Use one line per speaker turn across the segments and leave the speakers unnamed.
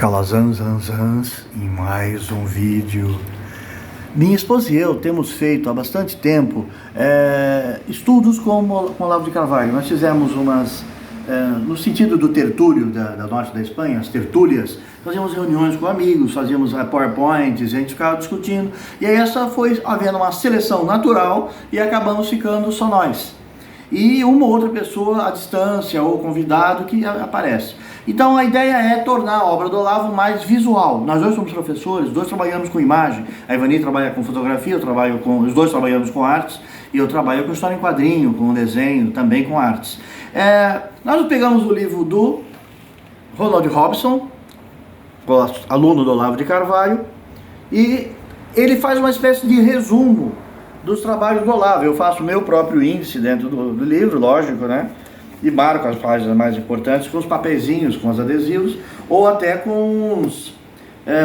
Calazans em mais um vídeo. Minha esposa e eu temos feito há bastante tempo estudos com Olavo de Carvalho. Nós fizemos umas, no sentido do tertúlio da norte da Espanha, as tertúlias, fazíamos reuniões com amigos, fazíamos PowerPoints, a gente ficava discutindo, e aí essa foi havendo uma seleção natural e acabamos ficando só nós. E uma ou outra pessoa à distância ou convidado que aparece. Então a ideia é tornar a obra do Olavo mais visual. Nós dois somos professores, os dois trabalhamos com imagem. A Ivani trabalha com fotografia, os dois trabalhamos com artes, e eu trabalho com história em quadrinho, com desenho, também com artes. Nós pegamos o livro do Ronald Robson, aluno do Olavo de Carvalho, e ele faz uma espécie de resumo dos trabalhos do Olavo. Eu faço o meu próprio índice dentro do livro, lógico, né? E marco as páginas mais importantes com os papeizinhos, com os adesivos, ou até com os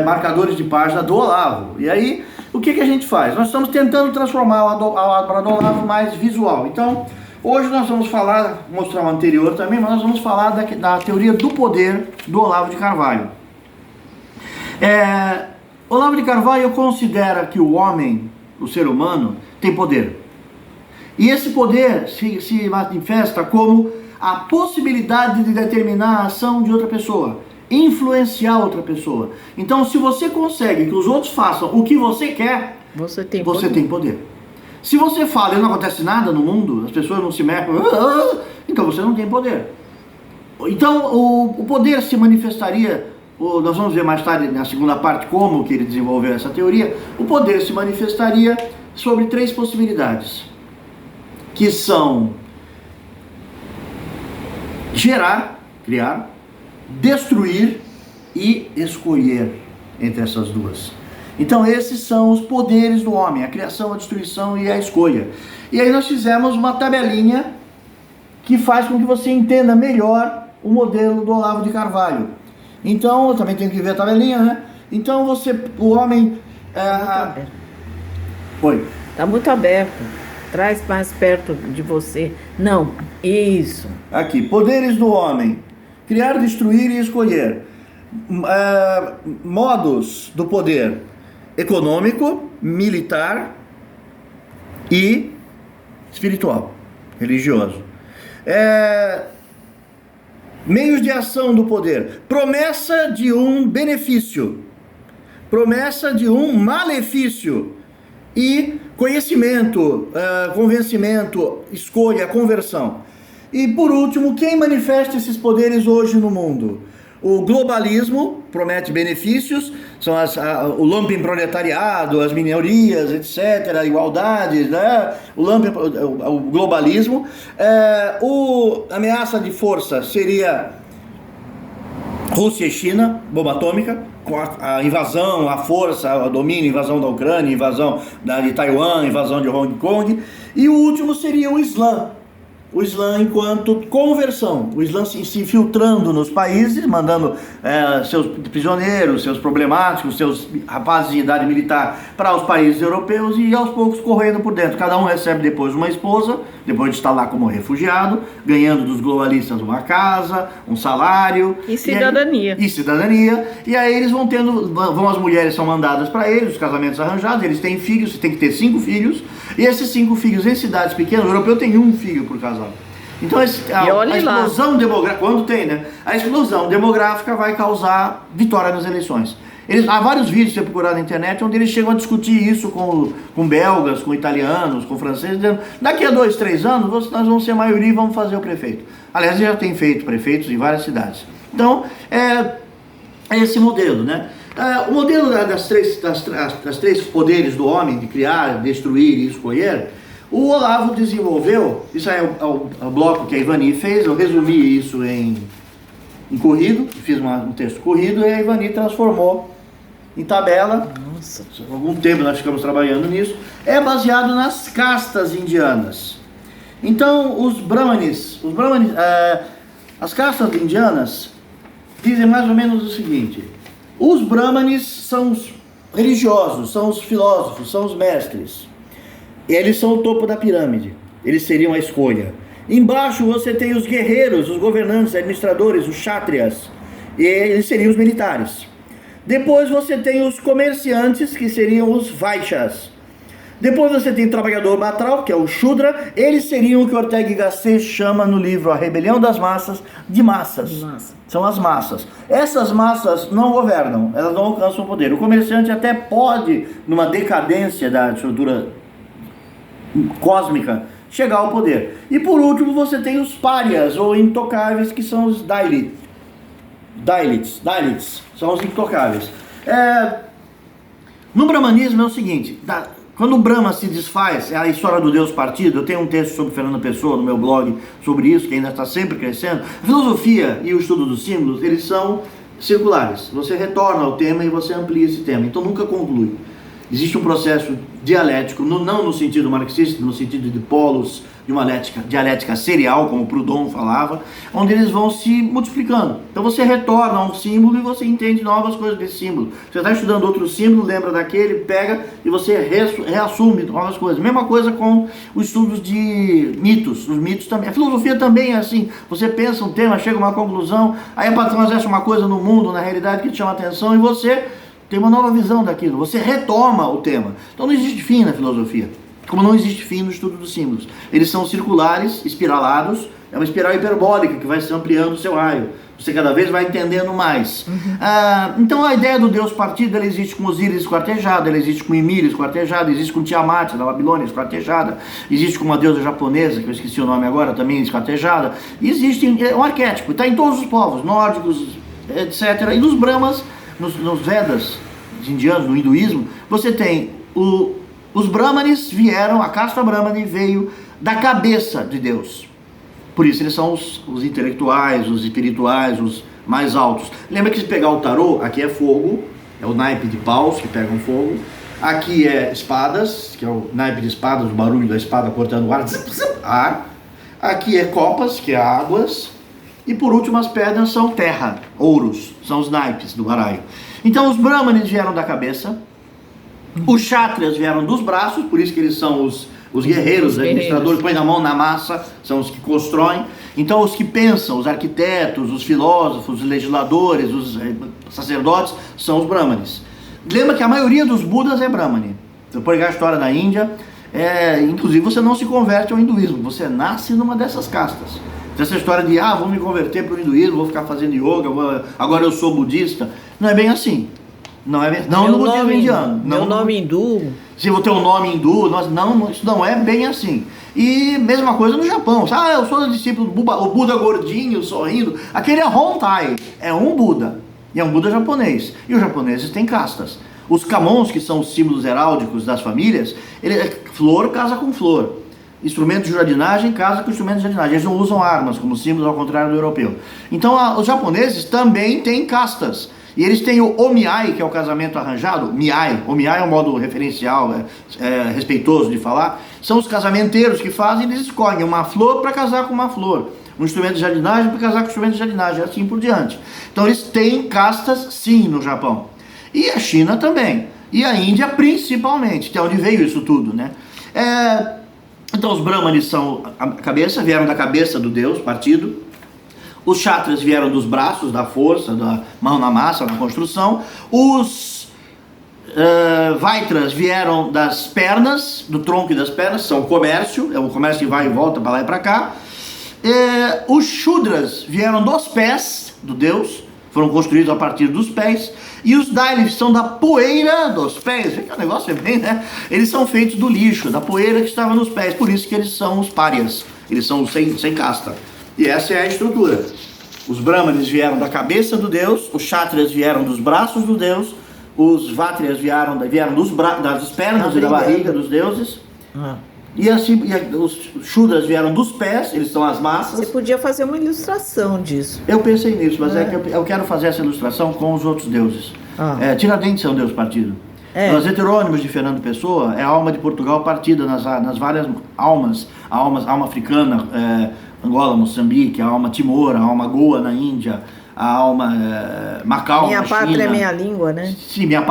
marcadores de página do Olavo. E aí, o que a gente faz? Nós estamos tentando transformar a obra do Olavo mais visual. Então, hoje nós vamos mostrar o anterior também, mas nós vamos falar da teoria do poder do Olavo de Carvalho. Olavo de Carvalho considera que o homem, o ser humano, tem poder. E esse poder se manifesta como a possibilidade de determinar a ação de outra pessoa, influenciar outra pessoa. Então, se você consegue que os outros façam o que você quer, você tem poder. Se você fala e não acontece nada no mundo, as pessoas não se mexem, então você não tem poder. Então, o poder se manifestaria, nós vamos ver mais tarde na segunda parte como que ele desenvolveu essa teoria, o poder se manifestaria sobre 3 possibilidades, que são gerar, criar, destruir e escolher entre essas duas. Então esses são os poderes do homem, a criação, a destruição e a escolha. E aí nós fizemos uma tabelinha que faz com que você entenda melhor o modelo do Olavo de Carvalho. Então, eu também tenho que ver a tabelinha, né? Então o homem... Oi?
Está muito aberto. Traz mais perto de você. Não, isso.
Aqui, poderes do homem. Criar, destruir e escolher. Modos do poder. Econômico, militar e espiritual, religioso. Meios de ação do poder. Promessa de um benefício. Promessa de um malefício. E conhecimento, convencimento, escolha, conversão. E por último, quem manifesta esses poderes hoje no mundo? O globalismo promete benefícios, são o lumpen proletariado, as minorias, etc., a igualdade, né? O globalismo. A ameaça de força seria Rússia e China, bomba atômica, com a invasão, a força, o domínio, invasão da Ucrânia, invasão de Taiwan, invasão de Hong Kong. E o último seria o Islã. O Islã enquanto conversão, o Islã se infiltrando nos países, mandando seus prisioneiros, seus problemáticos, seus rapazes de idade militar para os países europeus e aos poucos correndo por dentro. Cada um recebe depois uma esposa, depois de estar lá como refugiado, ganhando dos globalistas uma casa, um salário.
E cidadania.
E aí eles as mulheres são mandadas para eles, os casamentos arranjados, eles têm filhos, você tem que ter 5 filhos, e esses 5 filhos em cidades pequenas, o europeu tem 1 filho por casal. Então a explosão demográfica, quando tem, né? A explosão demográfica vai causar vitória nas eleições. Há vários vídeos, se você procurar na internet, onde eles chegam a discutir isso com belgas, com italianos, com franceses, dizendo, daqui a 2, 3 anos, nós vamos ser maioria e vamos fazer o prefeito. Aliás, já tem feito prefeitos em várias cidades. Então, é esse modelo, né? O modelo das três poderes do homem, de criar, destruir e escolher, o Olavo desenvolveu, isso é o bloco que a Ivani fez, eu resumi isso em corrido, fiz um texto corrido e a Ivani transformou em tabela.
Nossa.
Há algum tempo nós ficamos trabalhando nisso. É baseado nas castas indianas. Então, os brahmanes, as castas indianas dizem mais ou menos o seguinte: os brahmanes são os religiosos, são os filósofos, são os mestres. Eles são o topo da pirâmide, eles seriam a escolha. Embaixo você tem os guerreiros, os governantes, administradores, os kshatriyas. E eles seriam os militares. Depois você tem os comerciantes, que seriam os Vaixas. Depois você tem o trabalhador batral, que é o Shudra. Eles seriam o que Ortega y Gasset chama no livro A Rebelião das Massas, de massas. São as massas. Essas massas não governam, elas não alcançam o poder. O comerciante até pode, numa decadência da estrutura cósmica, chegar ao poder. E por último você tem os párias, ou intocáveis, que são os Dalits, são os intocáveis. No brahmanismo é o seguinte, quando o Brahma se desfaz, é a história do Deus partido. Eu tenho um texto sobre Fernando Pessoa no meu blog sobre isso, que ainda está sempre crescendo. A filosofia e o estudo dos símbolos, eles são circulares. Você retorna ao tema e você amplia esse tema, então nunca conclui. Existe um processo dialético, não no sentido marxista, no sentido de polos, de uma dialética serial, como Proudhon falava, onde eles vão se multiplicando. Então você retorna a um símbolo e você entende novas coisas desse símbolo. Você está estudando outro símbolo, lembra daquele, pega e você reassume novas coisas. Mesma coisa com os estudos de mitos. Os mitos também. A filosofia também é assim. Você pensa um tema, chega a uma conclusão, aí acontece uma coisa no mundo, na realidade, que te chama a atenção e você tem uma nova visão daquilo. Você retoma o tema. Então não existe fim na filosofia. Como não existe fim no estudo dos símbolos. Eles são circulares, espiralados, é uma espiral hiperbólica que vai se ampliando o seu raio. Você cada vez vai entendendo mais. Então a ideia do Deus partido, ela existe com Osíris esquartejada, ela existe com Ymir esquartejada, existe com Tiamat da Babilônia esquartejada, existe com uma deusa japonesa, que eu esqueci o nome agora, também esquartejada. Existe, é um arquétipo, está em todos os povos, nórdicos, etc. E nos Brahmas, nos Vedas indianos, no hinduísmo, você tem os Brahmanes vieram, a casta Brahmane veio da cabeça de Deus. Por isso eles são os intelectuais, os espirituais, os mais altos. Lembra que se pegar o tarô, aqui é fogo, é o naipe de paus que pegam fogo. Aqui é espadas, que é o naipe de espadas, o barulho da espada cortando o ar. Aqui é copas, que é águas. E por último as pedras são terra, ouros, são os naipes do baralho. Então os Brahmanes vieram da cabeça. Os Kshatriyas vieram dos braços, por isso que eles são os guerreiros, os administradores, põem a mão na massa, são os que constroem. Então os que pensam, os arquitetos, os filósofos, os legisladores, os sacerdotes, são os Brahmanes. Lembra que a maioria dos Budas é Brahmane. Você pode pegar a história da Índia, inclusive você não se converte ao hinduísmo, você nasce numa dessas castas. Essa história de, vou me converter para o hinduísmo, vou ficar fazendo yoga, agora eu sou budista, não é bem assim. Não é mesmo? Não no budismo indiano.
Meu nome hindu.
Se você tem um nome hindu, isso não é bem assim. E mesma coisa no Japão. Eu sou discípulo do o Buda gordinho, sorrindo. Aquele é Hontai, é um Buda. E é um Buda japonês. E os japoneses têm castas. Os kamons, que são os símbolos heráldicos das famílias, flor casa com flor. Instrumento de jardinagem casa com instrumento de jardinagem. Eles não usam armas como símbolos, ao contrário do europeu. Então os japoneses também têm castas. E eles têm o omiai, que é o casamento arranjado. Omiai é um modo referencial, respeitoso de falar. São os casamenteiros que fazem, eles escolhem uma flor para casar com uma flor. Um instrumento de jardinagem para casar com instrumento de jardinagem, assim por diante. Então eles têm castas, sim, no Japão. E a China também. E a Índia principalmente, que é onde veio isso tudo, né? Então os Brahmanes são a cabeça, vieram da cabeça do Deus, partido. Os Kshatriyas vieram dos braços, da força, da mão na massa, na construção. Os Vaitras vieram das pernas, do tronco e das pernas, são comércio, é o comércio que vai e volta para lá e para cá. Os Shudras vieram dos pés do Deus, foram construídos a partir dos pés. E os Dalits são da poeira dos pés, que o negócio é bem, né? Eles são feitos do lixo, da poeira que estava nos pés, por isso que eles são os párias, eles são sem casta. E essa é a estrutura. Os Brahmanes vieram da cabeça do Deus, os Kshatriyas vieram dos braços do Deus, os Vaitras vieram das pernas e da barriga dos deuses, e os Shudras vieram dos pés, eles são as massas.
Você podia fazer uma ilustração disso.
Eu pensei nisso, mas que eu quero fazer essa ilustração com os outros deuses. Tiradentes é um deus partido. Os heterônimos de Fernando Pessoa é a alma de Portugal partida nas várias almas. A alma africana, Angola, Moçambique, a alma Timor, a alma Goa na Índia, a alma Macau
na China. Minha pátria é minha língua, né?
Sim, minha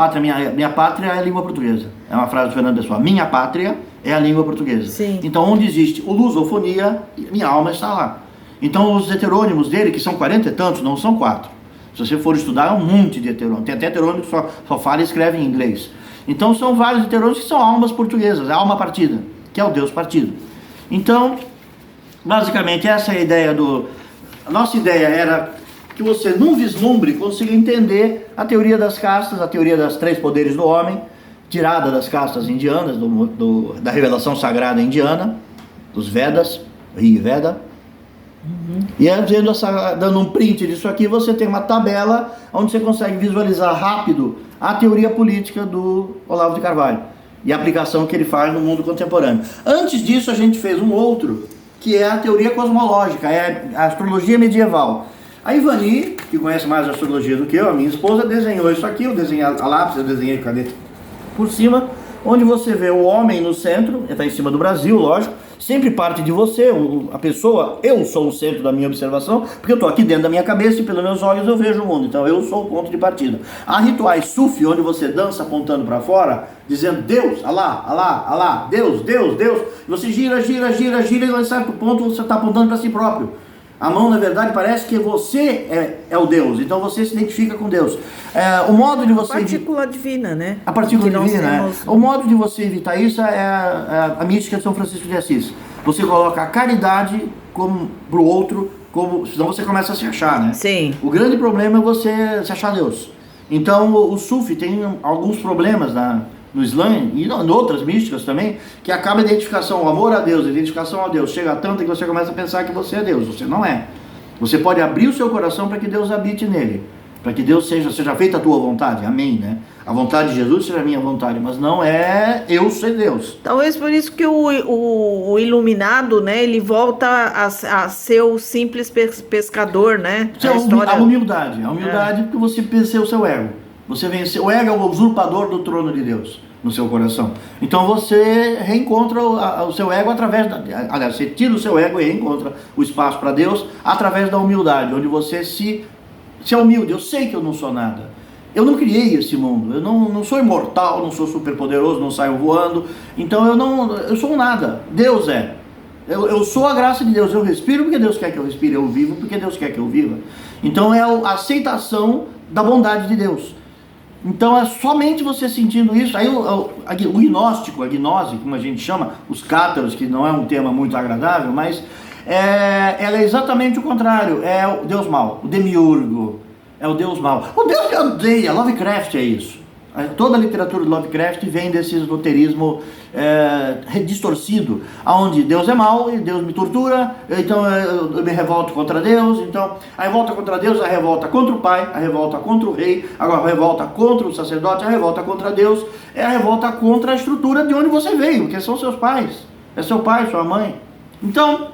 pátria é a língua portuguesa. É uma frase do Fernando Pessoa. Minha pátria é a língua portuguesa. Sim. Então, onde existe o lusofonia, minha alma está lá. Então, os heterônimos dele, que são 40 e tantos, não são 4. Se você for estudar, é um monte de heterônimo. Tem até heterônimo que só fala e escreve em inglês. Então são vários heterônimos que são almas portuguesas, alma partida, que é o Deus partido. Então, basicamente, essa é a ideia a nossa ideia era que você, num vislumbre, consiga entender a teoria das castas, a teoria das 3 poderes do homem, tirada das castas indianas, da revelação sagrada indiana, dos Vedas, Rig Veda. E aí, dando um print disso aqui, você tem uma tabela onde você consegue visualizar rápido a teoria política do Olavo de Carvalho e a aplicação que ele faz no mundo contemporâneo. Antes disso, a gente fez um outro, que é a teoria cosmológica, é a astrologia medieval. A Ivani, que conhece mais a astrologia do que eu, a minha esposa, desenhou isso aqui, eu desenhei a lápis, eu desenhei a caneta por cima, onde você vê o homem no centro, está em cima do Brasil, lógico, sempre parte de você, a pessoa, eu sou o centro da minha observação, porque eu estou aqui dentro da minha cabeça e pelos meus olhos eu vejo o mundo, então eu sou o ponto de partida. Há rituais sufi, onde você dança apontando para fora, dizendo Deus, Alá, Alá, Alá, Deus, Deus, Deus, e você gira, gira, gira, gira, e em certo ponto você está apontando para si próprio. A mão, na verdade, parece que você é o Deus, então você se identifica com Deus. O modo de você...
A partícula divina, né?
A partícula divina,
temos...
O modo de você evitar isso é a mística de São Francisco de Assis. Você coloca a caridade para o outro, senão você começa a se achar, né?
Sim.
O grande problema é você se achar Deus. Então, o Sufi tem alguns problemas no Islã e em outras místicas também, que acaba a identificação, o amor a Deus, a identificação a Deus, chega tanto que você começa a pensar que você é Deus. Você não é. Você pode abrir o seu coração para que Deus habite nele, para que Deus seja feita a tua vontade, amém, né? A vontade de Jesus seja a minha vontade, mas não é eu ser Deus.
Talvez por isso que o iluminado, né, ele volta a ser o simples pescador, né?
A humildade porque você venceu o seu ego. Você venceu, o ego é o usurpador do trono de Deus no seu coração. Então você reencontra o seu ego aliás, você tira o seu ego e reencontra o espaço para Deus através da humildade, onde você se é humilde. Eu sei que eu não sou nada. Eu não criei esse mundo. Eu não sou imortal, não sou super poderoso, não saio voando. Então eu sou um nada. Deus é. Eu sou a graça de Deus. Eu respiro porque Deus quer que eu respire. Eu vivo porque Deus quer que eu viva. Então é a aceitação da bondade de Deus. Então é somente você sentindo isso. Aí o gnóstico, a gnose, como a gente chama, os cátaros, que não é um tema muito agradável, mas ela é exatamente o contrário. É o Deus mau, o demiurgo. É o Deus mau. O Deus que odeia, Lovecraft é isso. Toda a literatura de Lovecraft vem desse esoterismo distorcido, onde Deus é mau e Deus me tortura, então eu me revolto contra Deus. Então a revolta contra Deus, a revolta contra o pai, a revolta contra o rei, agora a revolta contra o sacerdote, a revolta contra Deus, é a revolta contra a estrutura de onde você veio, que são seus pais, é seu pai, sua mãe. Então,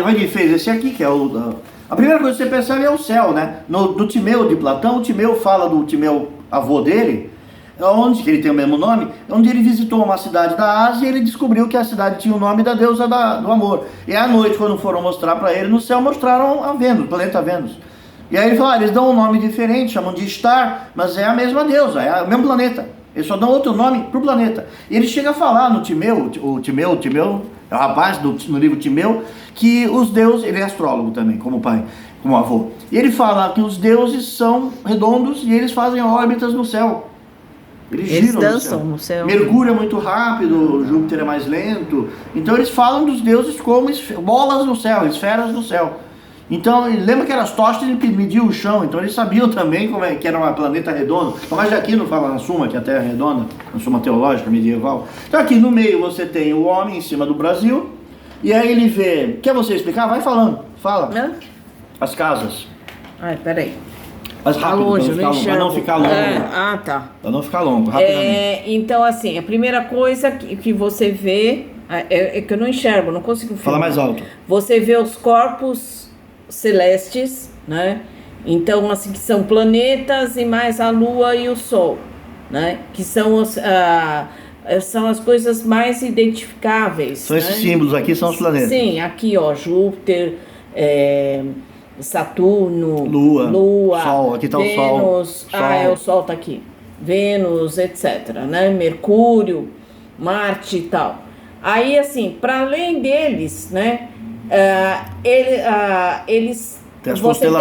ele fez esse aqui, que é a primeira coisa que você percebe é o céu, né? Do Timeu de Platão, o Timeu fala do Timeu, avô dele, que ele tem o mesmo nome, onde ele visitou uma cidade da Ásia e ele descobriu que a cidade tinha o nome da deusa do amor. E à noite, quando foram mostrar para ele no céu, mostraram a Vênus, o planeta Vênus. E aí ele falou, eles dão um nome diferente, chamam de Star, mas é a mesma deusa, é o mesmo planeta. Eles só dão outro nome para o planeta. E ele chega a falar no Timeu, o Timeu é o rapaz no livro Timeu, que os deuses, ele é astrólogo também, como pai, como avô. E ele fala que os deuses são redondos e eles fazem órbitas no céu. Eles
dançam no céu.
Mercúrio é muito rápido, Júpiter é mais lento. Então eles falam dos deuses como bolas no céu, esferas no céu. Então, lembra que Aristóteles mediu o chão, então eles sabiam também que era um planeta redondo. Mas já aqui não fala na Suma, que a Terra é redonda, na Suma teológica medieval. Então aqui no meio você tem o homem em cima do Brasil, e aí ele vê... Quer você explicar? Vai falando, fala. As casas.
Ai, peraí.
Mas rápido, para não ficar longo.
Tá.
Para não ficar longo, rapidamente.
Então, assim, a primeira coisa que você vê... É que eu não enxergo, não consigo filmar.
Fala mais alto.
Você vê os corpos celestes, né? Então, assim, que são planetas e mais a Lua e o Sol, né? Que são as coisas mais identificáveis.
São esses símbolos aqui, são os planetas.
Sim, aqui, ó, Júpiter, Saturno, Lua,
Sol, aqui tá
Vênus,
o Sol.
O Sol tá aqui. Vênus, etc, né? Mercúrio, Marte e tal. Aí, assim, para além deles, né? Eles
Tem as
você tem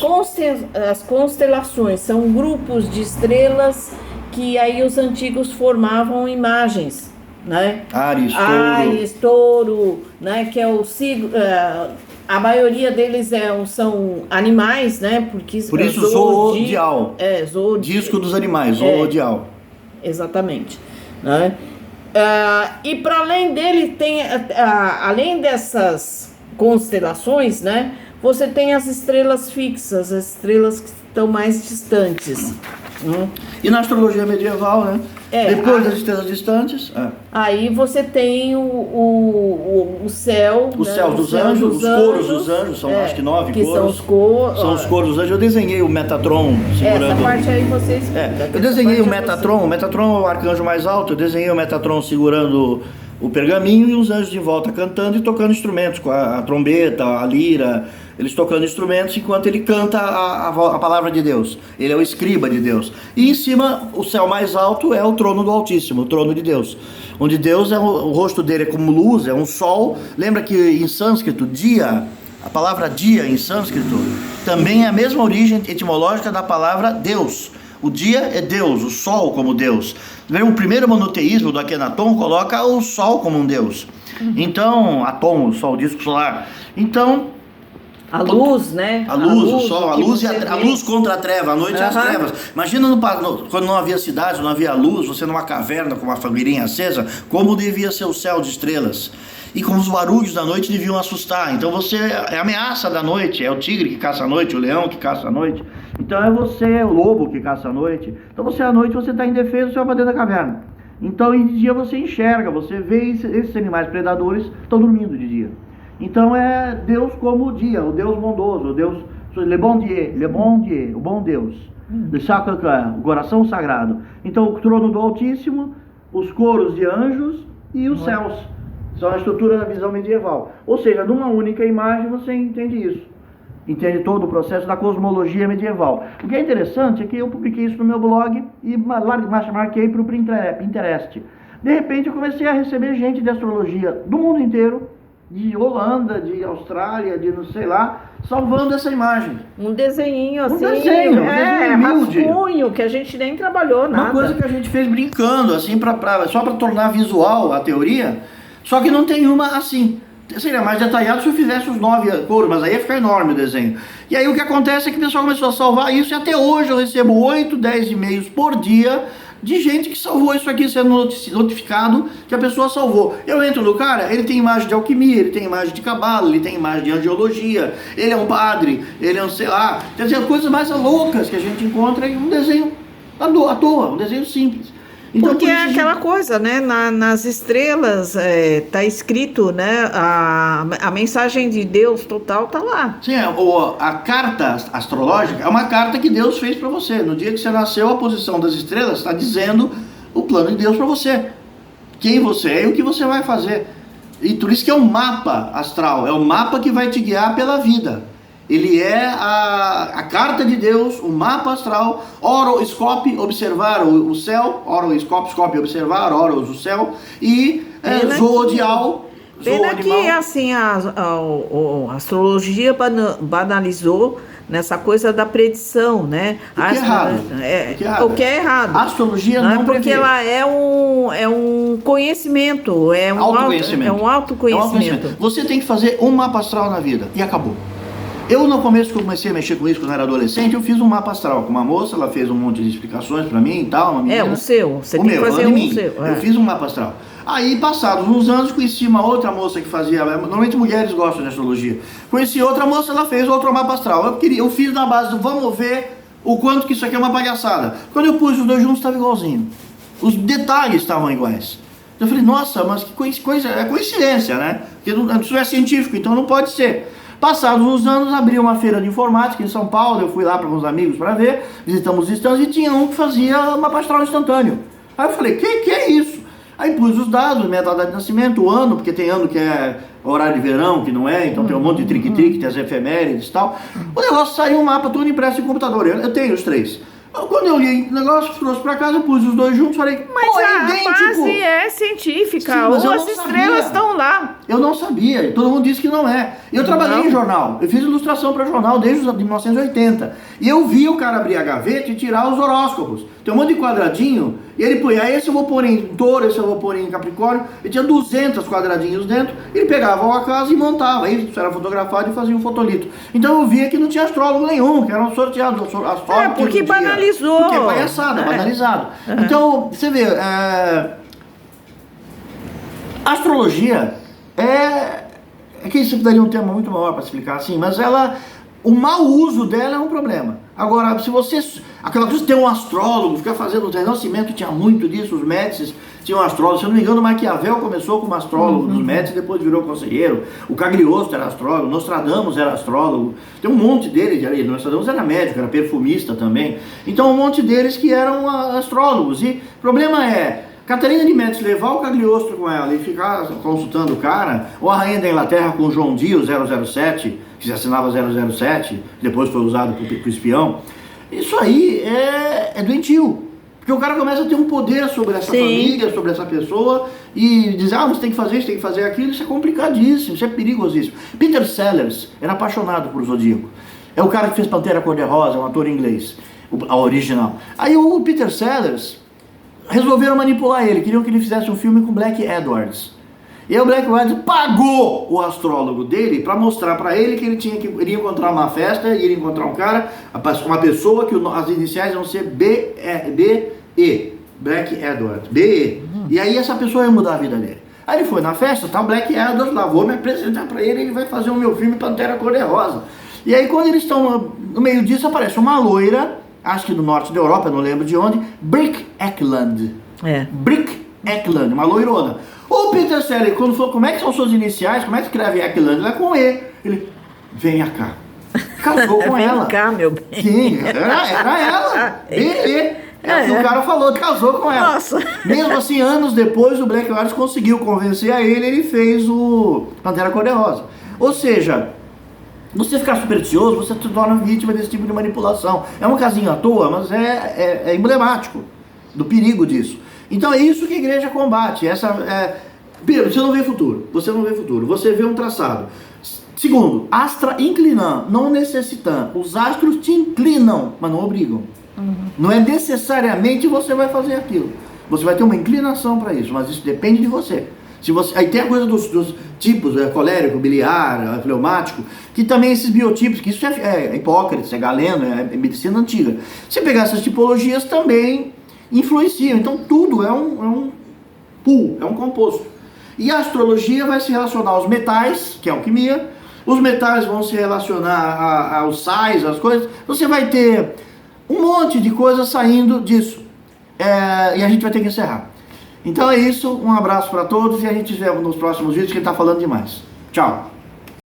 constelações.
as constelações, são grupos de estrelas que aí os antigos formavam imagens, né?
Ares,
Touro, né? Que é o signo. A maioria deles são animais, né? Porque
por isso zoodial.
Disco
dos animais, zoodial.
Exatamente. Né? E para além dele tem, além dessas constelações, né? Você tem as estrelas fixas, as estrelas que estão mais distantes.
E na astrologia medieval, né? Depois das estrelas distantes.
Aí você tem o céu.
Os céus dos anjos, os coros dos anjos, são acho que 9
que
coros. São os coros dos anjos. Eu desenhei o Metatron segurando.
Essa parte aí você explica.
Eu desenhei o Metatron. O Metatron é o arcanjo mais alto. Eu desenhei o Metatron segurando o pergaminho e os anjos de volta cantando e tocando instrumentos, com a trombeta, a lira. Eles tocando instrumentos enquanto ele canta a palavra de Deus. Ele é o escriba de Deus. E em cima, o céu mais alto é o trono do Altíssimo, o trono de Deus. Onde Deus, o rosto dele é como luz, é um sol. Lembra que em sânscrito, dia, a palavra dia em sânscrito, também é a mesma origem etimológica da palavra Deus. O dia é Deus, o sol como Deus. O primeiro monoteísmo do Akhenaton coloca o sol como um Deus. Então, Atom, o sol, o disco solar. Então,
a luz, né?
A luz, o sol, a luz contra a treva, a noite e as trevas. Imagina quando não havia cidade, não havia luz, você numa caverna com uma fogueirinha acesa, como devia ser o céu de estrelas. E como os barulhos da noite deviam assustar. Então você é a ameaça da noite, é o tigre que caça à noite, o leão que caça à noite. Então é você, o lobo que caça à noite. Então você à noite você está indefeso, você vai para dentro da caverna. Então de dia você enxerga, você vê esses animais predadores estão dormindo de dia. Então é Deus como o dia, o Deus bondoso, o Deus, le bon Dieu, o bom Deus, o coração sagrado. Então o trono do Altíssimo, os coros de anjos e os céus, são a estrutura da visão medieval. Ou seja, numa única imagem você entende isso, entende todo o processo da cosmologia medieval. O que é interessante é que eu publiquei isso no meu blog e marquei para o Pinterest. De repente eu comecei a receber gente de astrologia do mundo inteiro, de Holanda, de Austrália, de não sei lá, salvando essa imagem.
Um desenho assim.
Um desenho
rascunho, que a gente nem trabalhou nada.
Uma coisa que a gente fez brincando, assim, só para tornar visual a teoria, só que não tem uma assim. Seria mais detalhado se eu fizesse os 9 cores, mas aí ia ficar enorme o desenho. E aí o que acontece é que o pessoal começou a salvar isso e até hoje eu recebo 8, 10 e-mails por dia de gente que salvou isso aqui, sendo notificado que a pessoa salvou. Eu entro no cara, ele tem imagem de alquimia, ele tem imagem de cabala, ele tem imagem de angiologia, ele é um padre, ele é um sei lá, quer dizer, coisas mais loucas que a gente encontra em um desenho à toa, um desenho simples.
Então, porque é aquela coisa, né? Nas estrelas tá escrito, né? A mensagem de Deus total tá lá.
Sim, a carta astrológica é uma carta que Deus fez para você. No dia que você nasceu, a posição das estrelas está dizendo o plano de Deus para você. Quem você é e o que você vai fazer. E por isso que é um mapa astral. É o mapa que vai te guiar pela vida. Ele é a carta de Deus, o mapa astral, horoscope, observar o céu, horoscope, observar, horos, o céu, e zoodial.
Pena que assim, a astrologia banalizou nessa coisa da predição, né? O que é errado.
A astrologia não
porque ela é um conhecimento, é um autoconhecimento.
Você tem que fazer um mapa astral na vida, e acabou. Eu, no começo que eu comecei a mexer com isso, quando eu era adolescente, eu fiz um mapa astral com uma moça, ela fez um monte de explicações pra mim e tal.
O seu, você tem que fazer o seu.
Eu fiz um mapa astral. Aí, passados uns anos, conheci uma outra moça que fazia, normalmente mulheres gostam de astrologia. Conheci outra moça, ela fez outro mapa astral. Eu fiz na base do vamos ver o quanto que isso aqui é uma palhaçada. Quando eu pus os dois juntos, estava igualzinho. Os detalhes estavam iguais. Eu falei, nossa, mas que coisa, é coincidência, né? Porque isso é científico, então não pode ser. Passados uns anos, abri uma feira de informática em São Paulo, eu fui lá para uns amigos para ver, visitamos stands e tinha um que fazia mapa astral instantâneo. Aí eu falei, que é isso? Aí pus os dados, minha data de nascimento, o ano, porque tem ano que é horário de verão, que não é, então tem um monte de trique-trique, tem as efemérides e tal. O negócio saiu um mapa todo impresso em computador, eu tenho os 3. Quando eu li o negócio, trouxe pra casa, pus os dois juntos, falei,
mas
pô, é
a
idêntico.
base é científica,
Sim, mas
ou
eu
as
não
estrelas
sabia.
estão lá.
Eu não sabia, todo mundo disse que não é. Eu trabalhei
Não.
em jornal, eu fiz ilustração para jornal desde 1980. E eu vi o cara abrir a gaveta e tirar os horóscopos. Tem um monte de quadradinho, e ele punha, esse eu vou pôr em touro, esse eu vou pôr em capricórnio. E tinha 200 quadradinhos dentro, ele pegava a casa e montava. Aí isso era fotografado e fazia um fotolito. Então eu via que não tinha astrólogo nenhum, que era um sorteado.
Porque banalizou.
Porque é palhaçada, banalizado. Então, você vê, astrologia é que isso daria um tema muito maior para explicar assim, mas o mau uso dela é um problema. Agora, se você, aquela coisa de ter um astrólogo, ficar fazendo o Renascimento, tinha muito disso, os Médicis tinham astrólogo, se eu não me engano, Maquiavel começou como astrólogo dos Médicis, depois virou conselheiro, o Cagliostro era astrólogo, Nostradamus era astrólogo, tem um monte deles ali, Nostradamus era médico, era perfumista também, então um monte deles que eram astrólogos, e o problema é, Catarina de Médici levar o Cagliostro com ela e ficar consultando o cara, ou a rainha da Inglaterra com o João Dio, 007, que se assinava 007, depois foi usado por espião, isso aí é doentio. Porque o cara começa a ter um poder sobre essa família, sobre essa pessoa, e diz, você tem que fazer isso, tem que fazer aquilo, isso é complicadíssimo, isso é perigosíssimo. Peter Sellers era apaixonado por Zodíaco. É o cara que fez Pantera Cor-de-Rosa, um ator inglês, a original. Aí o Peter Sellers resolveram manipular ele, queriam que ele fizesse um filme com Black Edwards. E aí o Black Edwards pagou o astrólogo dele para mostrar para ele que ele iria encontrar uma festa, iria encontrar um cara, uma pessoa que as iniciais vão ser B-E, Black Edwards, B-E. E aí essa pessoa ia mudar a vida dele. Aí ele foi na festa, tá, o Black Edwards lá, vou me apresentar para ele, ele vai fazer o meu filme Pantera Cor-de-Rosa. E aí quando eles estão no meio disso, aparece uma loira, acho que do norte da Europa, não lembro de onde, Brick Ekland. Brick Ekland, uma loirona. O Peter Sellers, quando falou como é que são suas iniciais, como é que escreve Ekland, ela é com E. Ele, venha cá. Casou com ela.
Vem cá, meu bem.
Sim, era ela. E. O cara falou, casou com ela.
Nossa.
Mesmo assim, anos depois, o Black Edwards conseguiu convencer a ele fez o Pantera Cor-de-Rosa. Ou seja, você ficar supersticioso, você se torna vítima desse tipo de manipulação. É um casinho à toa, mas é emblemático do perigo disso. Então é isso que a igreja combate. Pedro, você não vê futuro. Você vê um traçado. Segundo, astra inclinam, não necessitam. Os astros te inclinam, mas não obrigam. Não é necessariamente você vai fazer aquilo. Você vai ter uma inclinação para isso, mas isso depende de você. Aí tem a coisa dos tipos, colérico, biliar, fleumático, que também esses biotipos, que isso é Hipócrates, é Galeno, é medicina antiga. Se pegar essas tipologias também influenciam. Então tudo é um pool, é um composto. E a astrologia vai se relacionar aos metais, que é a alquimia, os metais vão se relacionar aos sais, às coisas. Você vai ter um monte de coisas saindo disso. E a gente vai ter que encerrar. Então é isso, um abraço para todos e a gente se vê nos próximos vídeos que ele está falando demais. Tchau!